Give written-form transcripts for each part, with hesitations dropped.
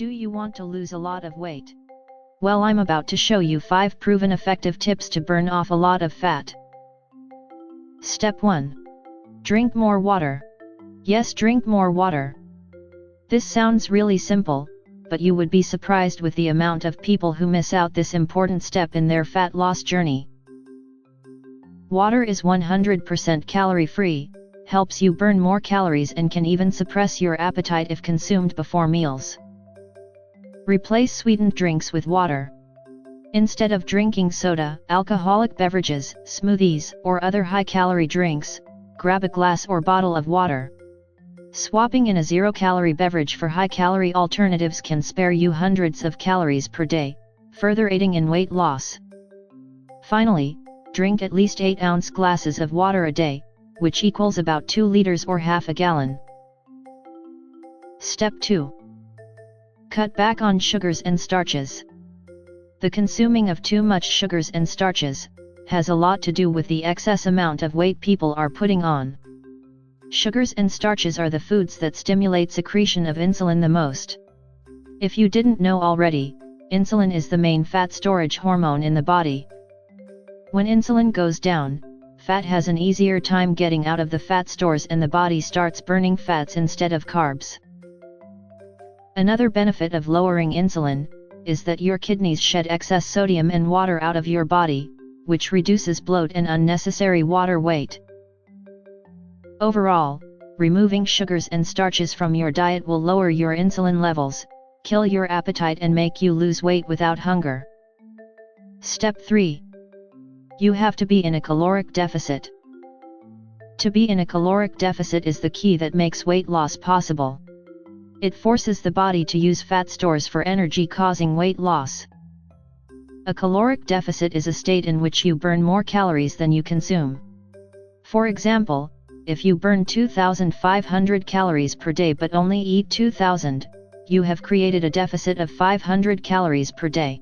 Do you want to lose a lot of weight? Well, I'm about to show you 5 proven effective tips to burn off a lot of fat. Step 1. Drink more water. Yes, drink more water. This sounds really simple, but you would be surprised with the amount of people who miss out this important step in their fat loss journey. Water is 100% calorie-free, helps you burn more calories and can even suppress your appetite if consumed before meals. Replace sweetened drinks with water. Instead of drinking soda, alcoholic beverages, smoothies, or other high-calorie drinks, grab a glass or bottle of water. Swapping in a zero-calorie beverage for high-calorie alternatives can spare you hundreds of calories per day, further aiding in weight loss. Finally, drink at least 8-ounce glasses of water a day, which equals about 2 liters or half a gallon. Step 2. Cut back on sugars and starches. The consuming of too much sugars and starches has a lot to do with the excess amount of weight people are putting on. Sugars and starches are the foods that stimulate secretion of insulin the most. If you didn't know already, insulin is the main fat storage hormone in the body. When insulin goes down, fat has an easier time getting out of the fat stores and the body starts burning fats instead of carbs. Another benefit of lowering insulin is that your kidneys shed excess sodium and water out of your body, which reduces bloat and unnecessary water weight. Overall, removing sugars and starches from your diet will lower your insulin levels, kill your appetite and make you lose weight without hunger. Step 3. You have to be in a caloric deficit. To be in a caloric deficit is the key that makes weight loss possible. It forces the body to use fat stores for energy, causing weight loss. A caloric deficit is a state in which you burn more calories than you consume. For example, if you burn 2,500 calories per day but only eat 2,000, you have created a deficit of 500 calories per day.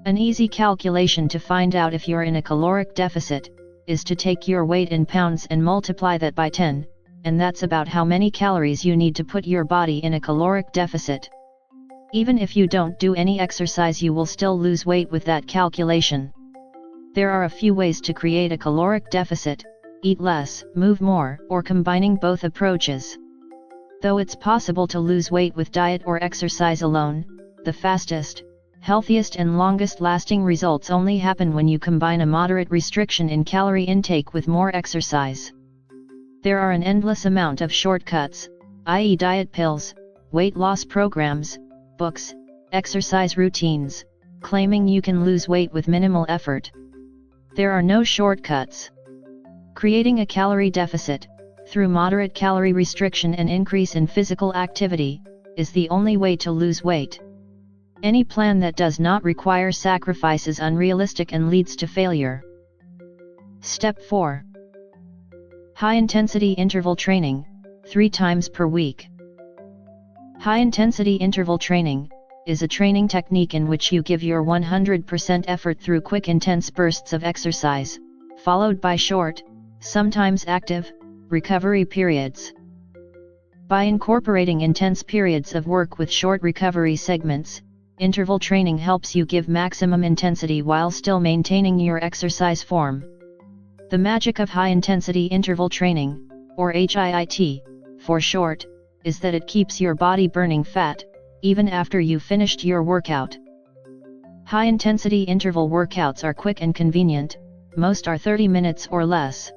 An easy calculation to find out if you're in a caloric deficit is to take your weight in pounds and multiply that by 10, and that's about how many calories you need to put your body in a caloric deficit. Even if you don't do any exercise, you will still lose weight with that calculation. There are a few ways to create a caloric deficit: eat less, move more, or combining both approaches. Though it's possible to lose weight with diet or exercise alone, the fastest, healthiest and longest lasting results only happen when you combine a moderate restriction in calorie intake with more exercise. There are an endless amount of shortcuts, i.e. diet pills, weight loss programs, books, exercise routines, claiming you can lose weight with minimal effort. There are no shortcuts. Creating a calorie deficit, through moderate calorie restriction and increase in physical activity, is the only way to lose weight. Any plan that does not require sacrifice is unrealistic and leads to failure. Step 4. High-intensity interval training, 3 times per week. High-intensity interval training is a training technique in which you give your 100% effort through quick intense bursts of exercise, followed by short, sometimes active, recovery periods. By incorporating intense periods of work with short recovery segments, interval training helps you give maximum intensity while still maintaining your exercise form. The magic of high-intensity interval training, or HIIT, for short, is that it keeps your body burning fat, even after you've finished your workout. High-intensity interval workouts are quick and convenient, most are 30 minutes or less.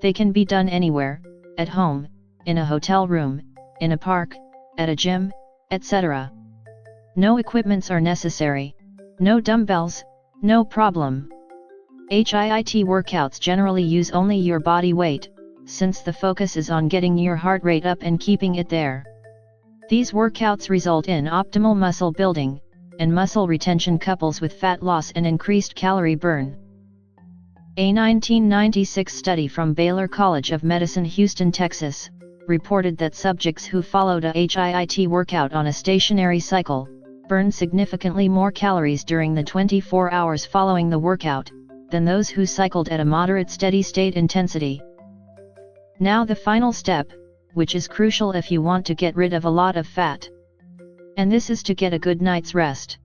They can be done anywhere, at home, in a hotel room, in a park, at a gym, etc. No equipments are necessary. No dumbbells, no problem. HIIT workouts generally use only your body weight, since the focus is on getting your heart rate up and keeping it there. These workouts result in optimal muscle building, and muscle retention couples with fat loss and increased calorie burn. A 1996 study from Baylor College of Medicine, Houston, Texas, reported that subjects who followed a HIIT workout on a stationary cycle burned significantly more calories during the 24 hours following the workout than those who cycled at a moderate steady-state intensity. Now the final step, which is crucial if you want to get rid of a lot of fat. And this is to get a good night's rest.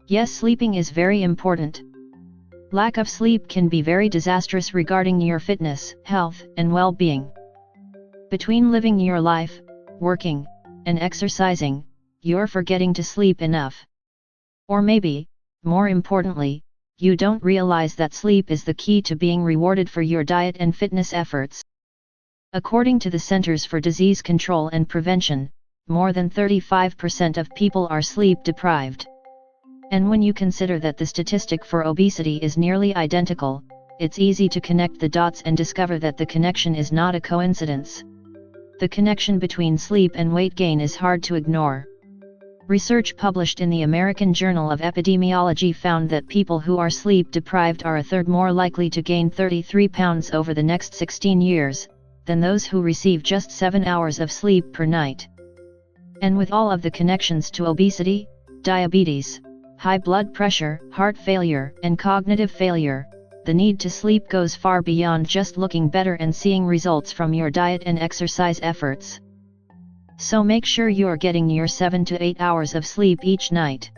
Yes, sleeping is very important. Lack of sleep can be very disastrous regarding your fitness, health, and well-being. Between living your life, working, and exercising, you're forgetting to sleep enough. Or maybe, more importantly, you don't realize that sleep is the key to being rewarded for your diet and fitness efforts. According to the Centers for Disease Control and Prevention, more than 35% of people are sleep deprived. And when you consider that the statistic for obesity is nearly identical, it's easy to connect the dots and discover that the connection is not a coincidence. The connection between sleep and weight gain is hard to ignore. Research published in the American Journal of Epidemiology found that people who are sleep deprived are a third more likely to gain 33 pounds over the next 16 years, than those who receive just 7 hours of sleep per night. And with all of the connections to obesity, diabetes, high blood pressure, heart failure, and cognitive failure, the need to sleep goes far beyond just looking better and seeing results from your diet and exercise efforts. So make sure you're getting your 7 to 8 hours of sleep each night.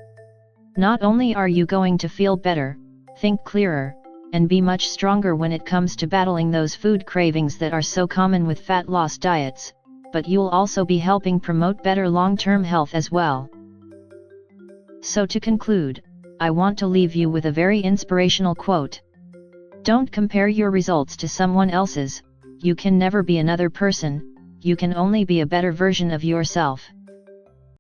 Not only are you going to feel better, think clearer, and be much stronger when it comes to battling those food cravings that are so common with fat loss diets, but you'll also be helping promote better long-term health as well. So to conclude, I want to leave you with a very inspirational quote. Don't compare your results to someone else's. You can never be another person, you can only be a better version of yourself.